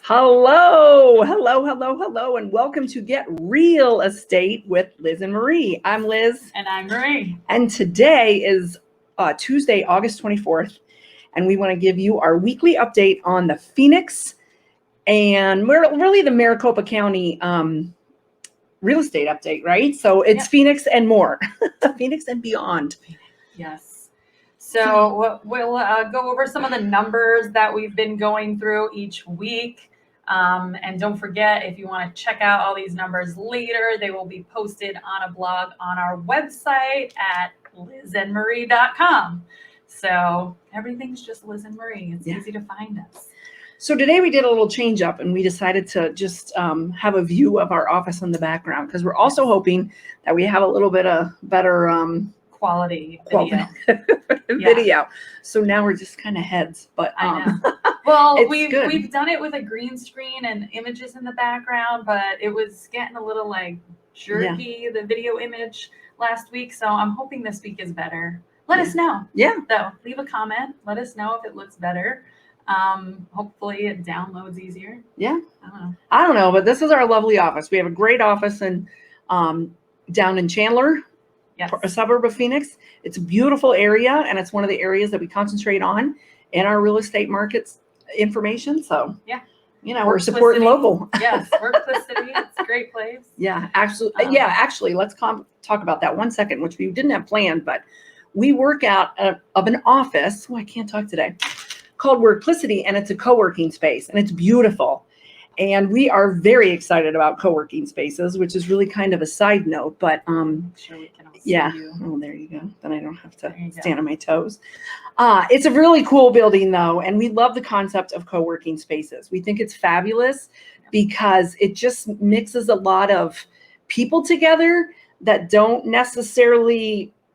Hello, and welcome to Get Real Estate with Liz and Marie. I'm Liz. And I'm Marie. And today is Tuesday, August 24th, and we want to give you our weekly update on the Phoenix and really the Maricopa County real estate update, right? So it's Phoenix and more, Phoenix and beyond. Yes. So we'll go over some of the numbers that we've been going through each week. And don't forget, if you want to check out all these numbers later, they will be posted on a blog on our website at lizandmarie.com. So everything's just Liz and Marie. It's easy to find us. So today we did a little change up and we decided to just have a view of our office in the background because we're also hoping that we have a little bit of better quality video. video. So now we're just kind of heads, but I know. Well, we've done it with a green screen and images in the background, but it was getting a little like jerky, the video image last week. So I'm hoping this week is better. Let us know. Yeah. So leave a comment. Let us know if it looks better. Hopefully it downloads easier. Yeah. I don't know, but this is our lovely office. We have a great office in down in Chandler, a suburb of Phoenix. It's a beautiful area, and it's one of the areas that we concentrate on in our real estate markets information. So we're supporting local. Yes, Workplace City. It's a great place. Yeah, actually, let's talk about that 1 second, which we didn't have planned, but we work out of an office. Oh, I can't talk today. Called Workplicity, and it's a co-working space, and it's beautiful. And we are very excited about co-working spaces, which is really kind of a side note, but sure we can all see you. Oh, there you go. Then I don't have to stand on my toes. It's a really cool building though, and we love the concept of co-working spaces. We think it's fabulous because it just mixes a lot of people together that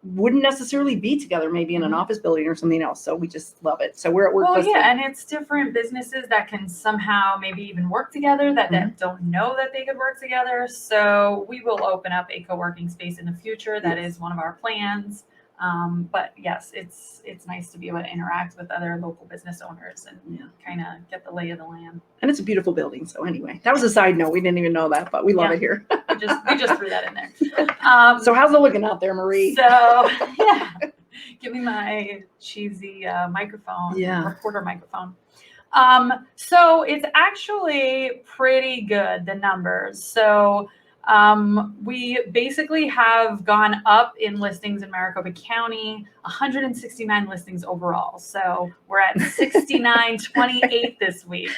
wouldn't necessarily be together maybe in an office building or something else. So we just love it. So we're at Workplace. Well, and it's different businesses that can somehow maybe even work together that don't know that they could work together. So we will open up a co-working space in the future. That is one of our plans. But yes, it's nice to be able to interact with other local business owners and kind of get the lay of the land. And it's a beautiful building. So anyway, that was a side note. We didn't even know that, but we love it here. we just threw that in there. So how's it looking out there, Marie? So give me my cheesy microphone, recorder microphone. So it's actually pretty good, the numbers. So we basically have gone up in listings in Maricopa County, 169 listings overall. So we're at 6928 this week.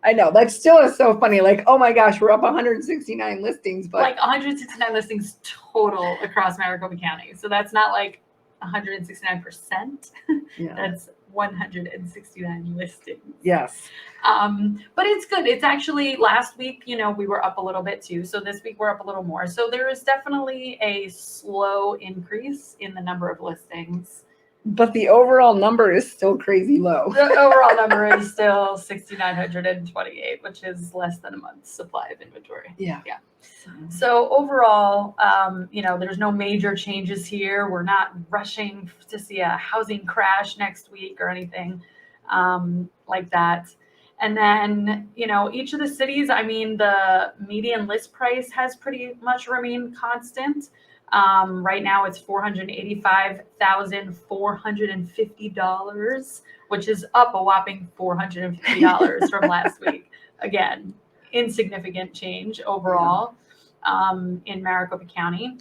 I know, that still is so funny. Like, oh my gosh, we're up 169 listings, but like 169 listings total across Maricopa County. So that's not like 169%. That's 169 listings. Yes. But it's good. It's actually last week, we were up a little bit too. So this week we're up a little more. So there is definitely a slow increase in the number of listings. But the overall number is still crazy low. The overall number is still 6,928, which is less than a month's supply of inventory. Yeah. So overall, there's no major changes here. We're not rushing to see a housing crash next week or anything like that. And then, each of the cities, the median list price has pretty much remained constant. Right now it's $485,450, which is up a whopping $450 from last week. Again, insignificant change overall in Maricopa County.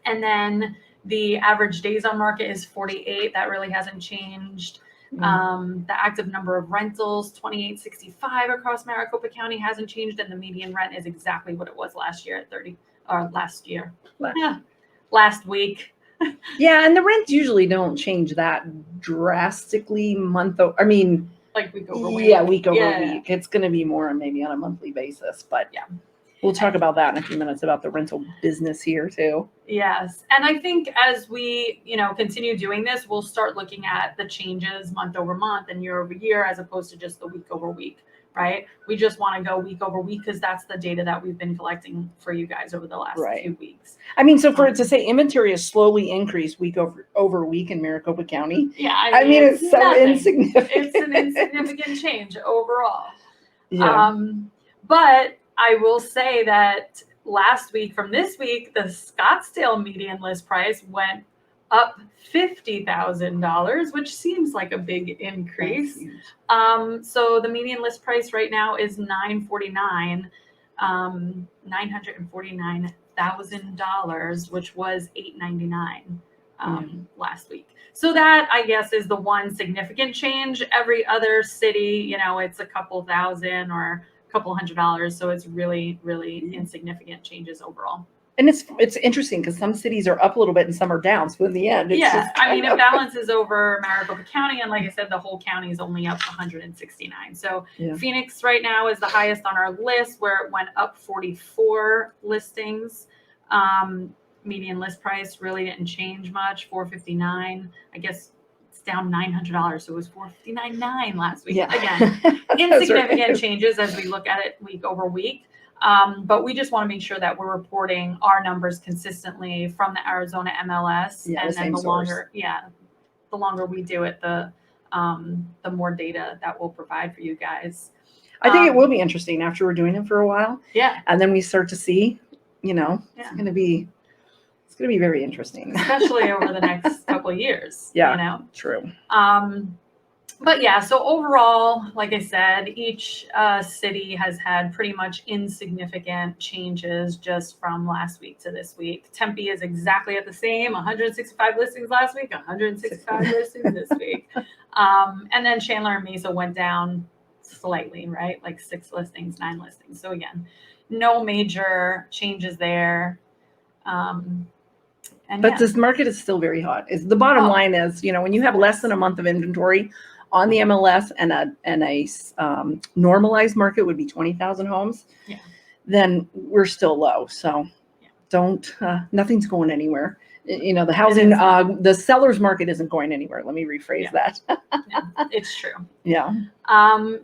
And then the average days on market is 48. That really hasn't changed. The active number of rentals, 2,865 across Maricopa County, hasn't changed, and the median rent is exactly what it was last year at last week. Yeah, and the rents usually don't change that drastically week over week. Yeah, week over week. It's going to be more maybe on a monthly basis, but we'll talk about that in a few minutes about the rental business here too. Yes, and I think as we continue doing this, we'll start looking at the changes month over month and year over year as opposed to just the week over week. Right? We just want to go week over week because that's the data that we've been collecting for you guys over the last few weeks. So for it to say inventory has slowly increased week over week in Maricopa County. Yeah. It's so insignificant. It's an insignificant change overall. Yeah. But I will say that last week from this week, the Scottsdale median list price went up $50,000, which seems like a big increase. That's huge. So the median list price right now is $949,000, which was $899 last week. So that, I guess, is the one significant change. Every other city, it's a couple thousand or a couple $100. So it's really, really insignificant changes overall. And it's interesting because some cities are up a little bit and some are down. So in the end, it's just I mean, it balances over Maricopa County. And like I said, the whole county is only up 169. So Phoenix right now is the highest on our list, where it went up 44 listings. Median list price really didn't change much, $459. I guess it's down $900, so it was $459.9 last week. Again, insignificant changes as we look at it week over week. But we just want to make sure that we're reporting our numbers consistently from the Arizona MLS, and then the longer we do it, the more data that we'll provide for you guys. I think it will be interesting after we're doing it for a while. Yeah, and then we start to see, it's going to be very interesting, especially over the next couple of years. True. But yeah, so overall, like I said, each city has had pretty much insignificant changes just from last week to this week. Tempe is exactly at the same, 165 listings last week, 165 listings this week. And then Chandler and Mesa went down slightly, right? Like 6 listings, 9 listings. So again, no major changes there. But this market is still very hot. The bottom line is, when you have less than a month of inventory on the MLS and a normalized market would be 20,000 homes, then we're still low. So nothing's going anywhere. The housing, the seller's market isn't going anywhere. Let me rephrase that. It's true. Yeah.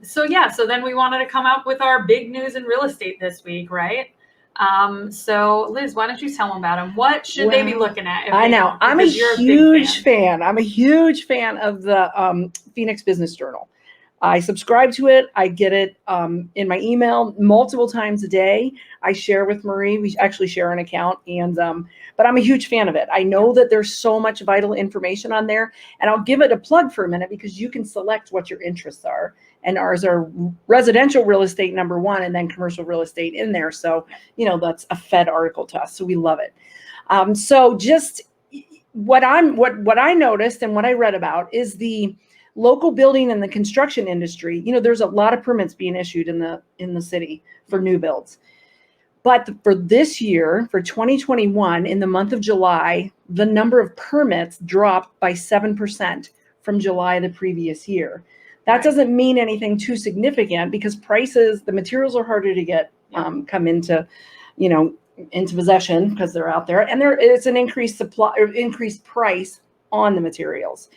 So then we wanted to come up with our big news in real estate this week, right? So Liz, why don't you tell them about them? What should they be looking at? I know. I'm a huge fan. I'm a huge fan of the Phoenix Business Journal. I subscribe to it. I get it in my email multiple times a day. I share with Marie. We actually share an account, but I'm a huge fan of it. I know that there's so much vital information on there, and I'll give it a plug for a minute because you can select what your interests are. And ours are residential real estate #1, and then commercial real estate in there. So, that's a fed article to us. So we love it. So just what I noticed and what I read about is the local building and the construction industry. There's a lot of permits being issued in the city for new builds. But for this year, for 2021, in the month of July, the number of permits dropped by 7% from July the previous year. That doesn't mean anything too significant because the materials are harder to get, come into, into possession because they're out there, and it's an increased supply or increased price on the materials.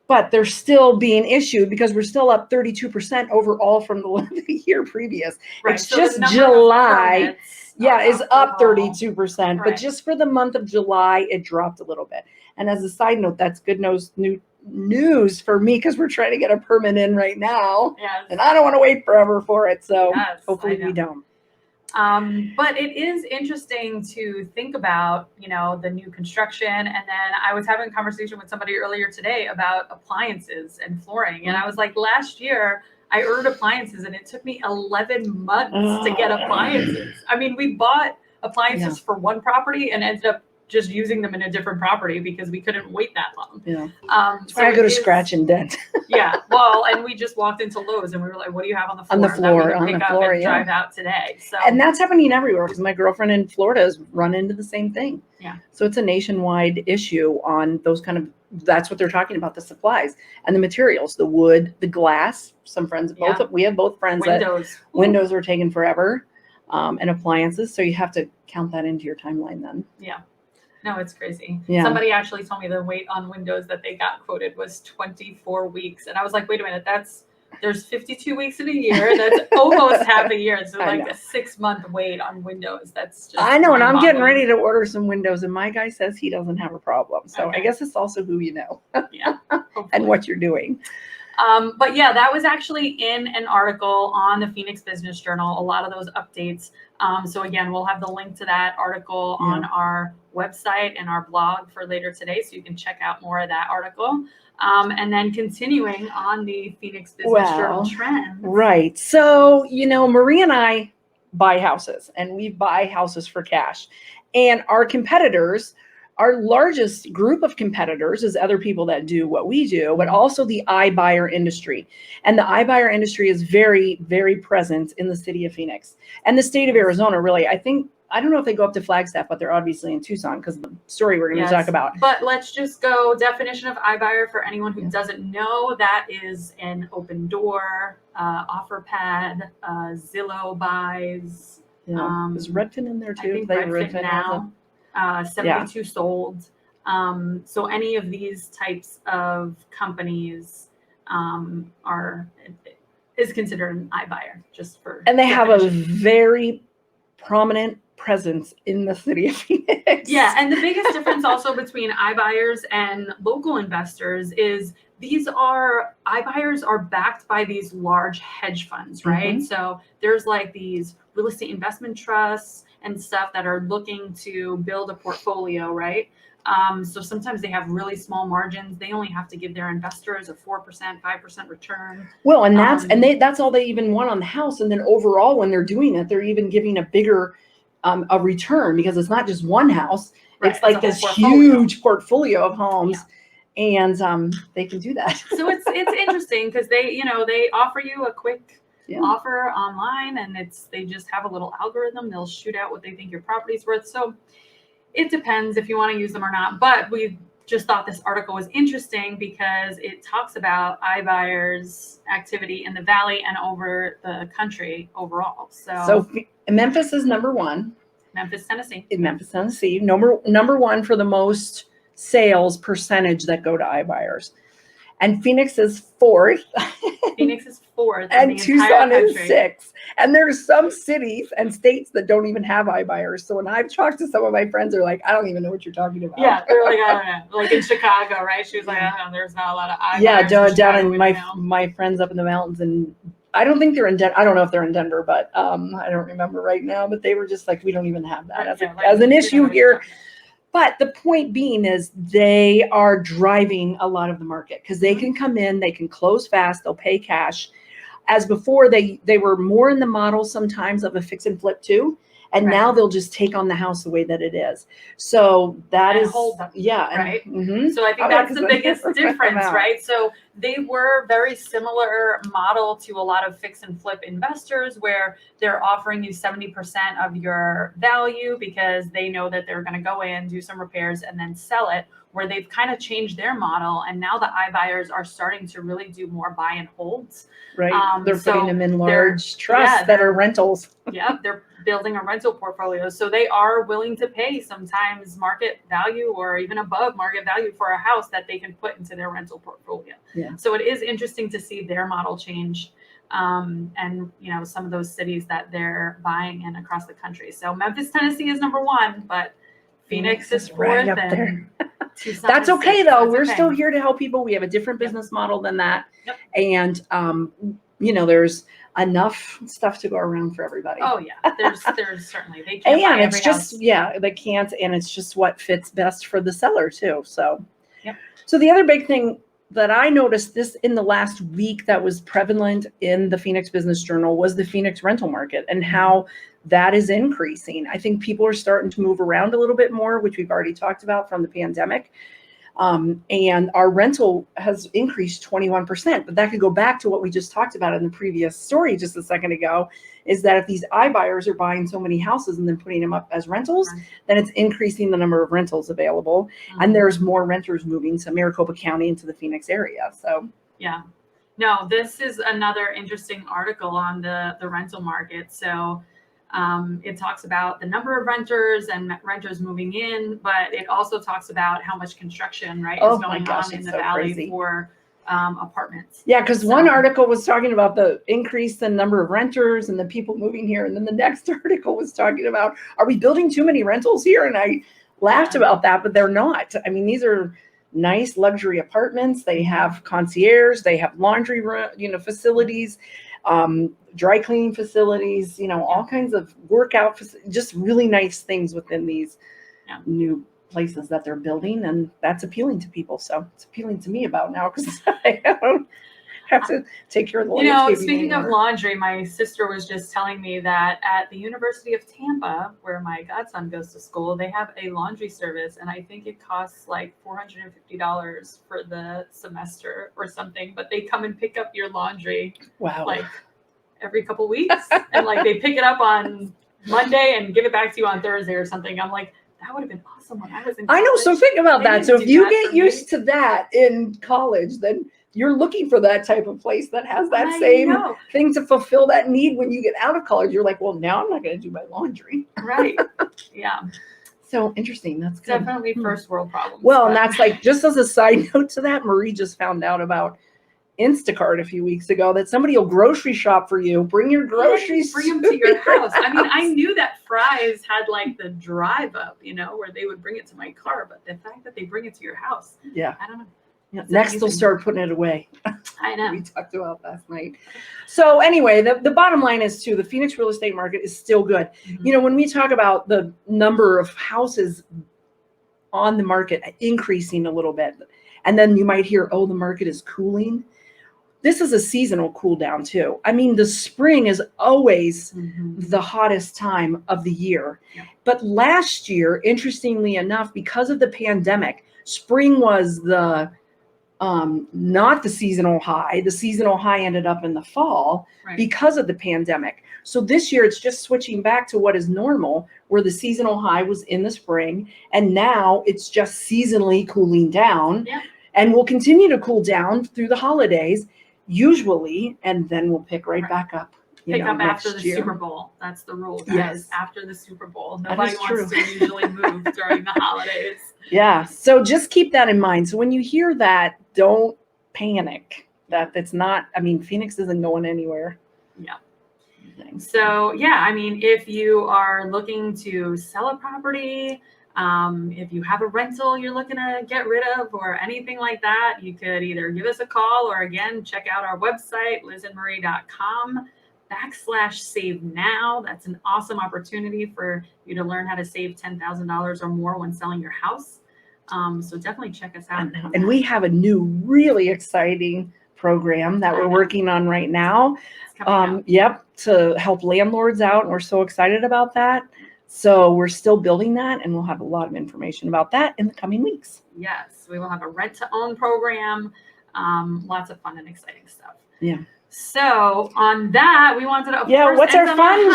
But they're still being issued because we're still up 32% overall from the year previous. Right. It's so just July, is up 32%, but just for the month of July, it dropped a little bit. And as a side note, that's good news for me because we're trying to get a permit in right now, and I don't want to wait forever for it. So hopefully we don't. But it is interesting to think about, the new construction. And then I was having a conversation with somebody earlier today about appliances and flooring. And I was like, last year I ordered appliances and it took me 11 months to get appliances. I mean, we bought appliances for one property and ended up just using them in a different property because we couldn't wait that long. So I go to scratch and dent. Well, and we just walked into Lowe's and we were like, what do you have on the floor? On the floor, drive out today. So, and that's happening everywhere because my girlfriend in Florida has run into the same thing. So it's a nationwide issue on those that's what they're talking about, the supplies and the materials, the wood, the glass. Some friends, we have both friends that windows are taking forever, and appliances. So you have to count that into your timeline then. No, it's crazy. Somebody actually told me the wait on windows that they got quoted was 24 weeks. And I was like, wait a minute, there's 52 weeks in a year. That's almost half a year. So like a 6-month wait on windows. That's just I know. And I'm getting ready to order some windows and my guy says he doesn't have a problem. So I guess it's also who you know and what you're doing. But yeah, that was actually in an article on the Phoenix Business Journal, a lot of those updates. So again, we'll have the link to that article on our website and our blog for later today, so you can check out more of that article. And then continuing on the Phoenix Business Journal trends. Right. So, Marie and I buy houses, and we buy houses for cash. And our competitors, our largest group of competitors is other people that do what we do, but also the iBuyer industry. And the iBuyer industry is very, very present in the city of Phoenix and the state of Arizona, really. I don't know if they go up to Flagstaff, but they're obviously in Tucson because of the story we're going to talk about. But let's just go definition of iBuyer for anyone who doesn't know. That is an Opendoor, Offerpad, Zillow buys. Yeah. Is Redfin in there too? I think Redfin now. 72 sold. So any of these types of companies is considered an iBuyer, just for. And they have a very prominent presence in the city of Phoenix. Yeah, and the biggest difference also between iBuyers and local investors is iBuyers are backed by these large hedge funds, right? Mm-hmm. So there's like these real estate investment trusts and stuff that are looking to build a portfolio, right? So sometimes they have really small margins. They only have to give their investors a 4%, 5% return. Well, and that's all they even want on the house. And then overall, when they're doing it, they're even giving a bigger a return, because it's not just one house. Right. It's like this huge portfolio of homes. Yeah. And they can do that. So it's interesting because they offer you a quick offer online, and they just have a little algorithm. They'll shoot out what they think your property's worth. So it depends if you want to use them or not. But we just thought this article was interesting because it talks about iBuyers activity in the Valley and over the country overall. So Memphis is number one. Memphis, Tennessee. Number one for the most sales percentage that go to iBuyers. And Phoenix is fourth. And Tucson is sixth. And there's some cities and states that don't even have iBuyers. So when I've talked to some of my friends, they're like, I don't even know what you're talking about. Yeah, they're like, I don't know. Like in Chicago, right? She was like, I don't know, there's not a lot of iBuyers. Yeah, down in my friends up in the mountains, and I don't think they're in Denver. I don't know if they're in Denver, but I don't remember right now. But they were just like, we don't even have that as an issue here. But the point being is they are driving a lot of the market because they can come in, they can close fast, they'll pay cash. As before, they were more in the model sometimes of a fix and flip too. And now they'll just take on the house the way that it is. So that is hold them, right. Mm-hmm. So I think that's the biggest difference, right? So they were very similar model to a lot of fix and flip investors, where they're offering you 70% of your value because they know that they're going to go in, do some repairs, and then sell it. Where they've kind of changed their model, and now the iBuyers are starting to really do more buy and holds. Right, they're putting them in large trusts that are rentals. Yeah, they're building a rental portfolio, so they are willing to pay sometimes market value or even above market value for a house that they can put into their rental portfolio. Yeah. So it is interesting to see their model change, and some of those cities that they're buying in across the country. So Memphis, Tennessee is number one, but Phoenix is fourth, right up there. That's okay though. We're still here to help people. We have a different business model than that. Yep. And there's enough stuff to go around for everybody. Oh yeah. There's certainly, they can't buy every house. They can't, and it's just what fits best for the seller too. So So the other big thing that I noticed this in the last week that was prevalent in the Phoenix Business Journal was the Phoenix rental market and how that is increasing. I think people are starting to move around a little bit more, which we've already talked about from the pandemic. And our rental has increased 21%, but that could go back to what we just talked about in the previous story just a second ago, is that if these iBuyers are buying so many houses and then putting them up as rentals, then it's increasing the number of rentals available. And there's more renters moving to Maricopa County into the Phoenix area. So yeah, no, this is another interesting article on the rental market. So it talks about the number of renters and renters moving in, but it also talks about how much construction, is going on in the Valley for apartments. Yeah, because one article was talking about the increase in number of renters and the people moving here. And then the next article was talking about, are we building too many rentals here? And I laughed about that, but they're not. I mean, these are nice luxury apartments. They have concierge, they have laundry room, facilities, dry cleaning facilities, all kinds of workout, just really nice things within these new places that they're building. And that's appealing to people. So it's appealing to me about now because I don't have to take care of the landscaping speaking of anymore. laundry, my sister was just telling me that at the University of Tampa, where my godson goes to school, they have a laundry service, and I think it costs like $450 for the semester or something. But they come and pick up your laundry like every couple weeks, and like they pick it up on Monday and give it back to you on Thursday or something. I'm like, that would have been awesome when I was in college. I know. So think about that. So if you get used to that in college, then you're looking for that type of place that has that same thing to fulfill that need when you get out of college. You're like, well, now I'm not going to do my laundry. Right. Yeah. So interesting. That's good. Definitely first world problems. Well, and that's like, just as a side note to that, Marie just found out about Instacart a few weeks ago that somebody will grocery shop for you, bring your groceries, bring them to your house. I mean, I knew that Fry's had like the drive up, where they would bring it to my car, but the fact that they bring it to your house, I don't know. Yeah, next they'll start putting it away. I know. We talked about last night. So anyway, the bottom line is too, the Phoenix real estate market is still good. Mm-hmm. When we talk about the number of houses on the market increasing a little bit, and then you might hear, oh, the market is cooling. This is a seasonal cool down too. I mean, the spring is always the hottest time of the year. Yeah. But last year, interestingly enough, because of the pandemic, spring was not the seasonal high. The seasonal high ended up in the fall because of the pandemic. So this year it's just switching back to what is normal, where the seasonal high was in the spring, and now it's just seasonally cooling down, and will continue to cool down through the holidays usually, and then we'll pick back up. Pick up after the Super Bowl. That's the rule, guys. Yes. After the Super Bowl. Nobody wants to usually move during the holidays. Yeah. So just keep that in mind. So when you hear that, don't panic. It's not, Phoenix isn't going anywhere. Yeah. So, if you are looking to sell a property, if you have a rental you're looking to get rid of or anything like that, you could either give us a call or again, check out our website, lizandmarie.com/save now. That's an awesome opportunity for you to learn how to save $10,000 or more when selling your house. So definitely check us out. And we have a new, really exciting program that we're working on right now. To help landlords out. And we're so excited about that. So we're still building that, and we'll have a lot of information about that in the coming weeks. Yes, we will have a rent to own program. Lots of fun and exciting stuff. Yeah. So on that, we wanted to what's our fun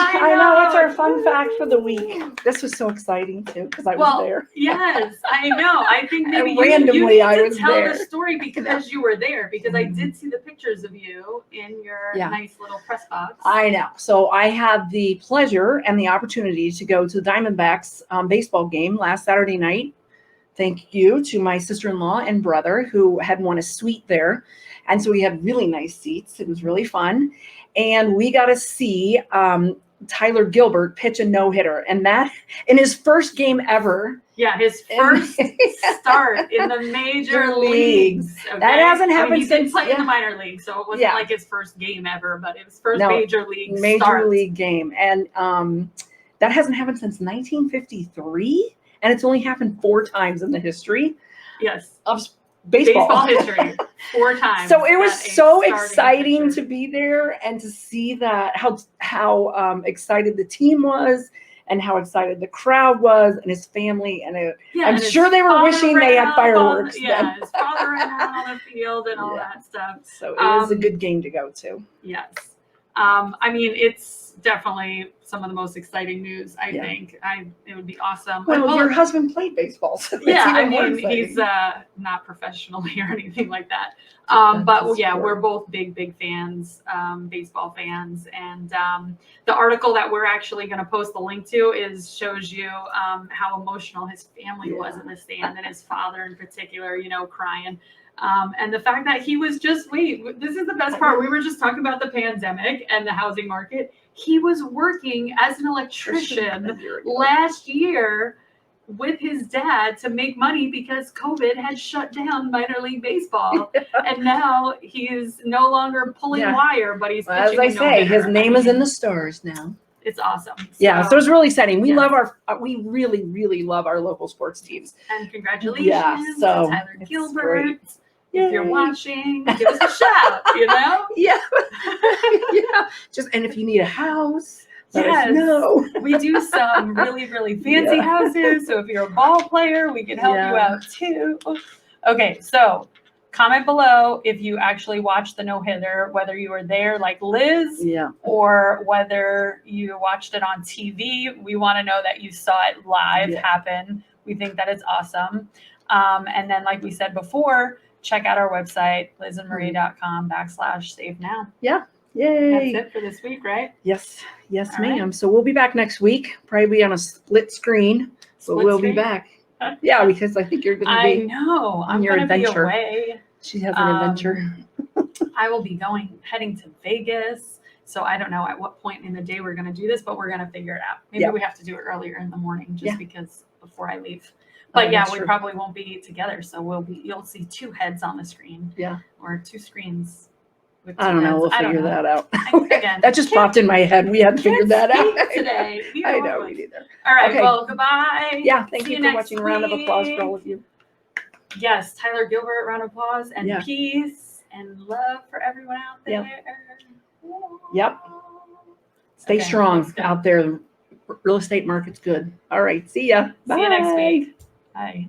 fact for the week? This was so exciting too because I was there. Yes, I know. I think maybe randomly you need to tell the story because you were there, because I did see the pictures of you in your nice little press box. I know. So I had the pleasure and the opportunity to go to the Diamondbacks baseball game last Saturday night. Thank you to my sister-in-law and brother who had won a suite there. And so we had really nice seats. It was really fun. And we got to see Tyler Gilbert pitch a no-hitter. And that in his first game ever. Yeah, his first start in the major leagues. Okay? That hasn't happened he since. He did play in the minor league, so it wasn't like his first game ever, but it was first major league game. And that hasn't happened since 1953. And it's only happened 4 times in the history of baseball history. 4 times. So it was so exciting to be there and to see that how excited the team was and how excited the crowd was and his family. And I'm sure they were wishing they had fireworks. His father ran out on the field and all that stuff. So it was a good game to go to. Yes. It's definitely some of the most exciting news, I think. It would be awesome. Well, your husband played baseball. So he's not professionally or anything like that. We're both big fans, baseball fans. And the article that we're actually going to post the link to shows you how emotional his family was in the stand, and his father in particular, crying. And the fact that he was this is the best part. We were just talking about the pandemic and the housing market. He was working as an electrician last year with his dad to make money because COVID had shut down minor league baseball. And now he's no longer pulling wire, but he's As pitching I a say, no-hitter. his name is in the stars now. It's awesome. Yeah, so it's really exciting. We yeah. love we really, really love our local sports teams. And congratulations Yeah, so to Tyler Gilbert. great. If you're watching, give us a shout, you know? Yeah. Yeah. And if you need a house, let us Yes. know. We do some really, really fancy houses. So if you're a ball player, we can help you out too. Okay, so comment below if you actually watched the no-hitter, whether you were there like Liz or whether you watched it on TV. We want to know that you saw it live happen. We think that it's awesome. And then, like we said before, check out our website, lizandmarie.com/savenow. Yeah. Yay. That's it for this week, right? Yes. Yes, All ma'am. right. So we'll be back next week, probably on a split screen. So we'll be back. Yeah, because I think you're going to be I'm your going to be adventure. away. She has an adventure. I will be heading to Vegas. So I don't know at what point in the day we're going to do this, but we're going to figure it out. Maybe we have to do it earlier in the morning just because before I leave. But we probably won't be together. So you'll see two heads on the screen. Yeah. Or two screens. I don't know. We'll figure that out. Again, that just popped in my head. We had to figure that out today. I know we did that. All right. Well, goodbye. Yeah. Thank you for watching. Round of applause for all of you. Yes, Tyler Gilbert. Round of applause and peace and love for everyone out there. Yep. Stay strong out there. The real estate market's good. All right. See ya. Bye. See you next week. Bye.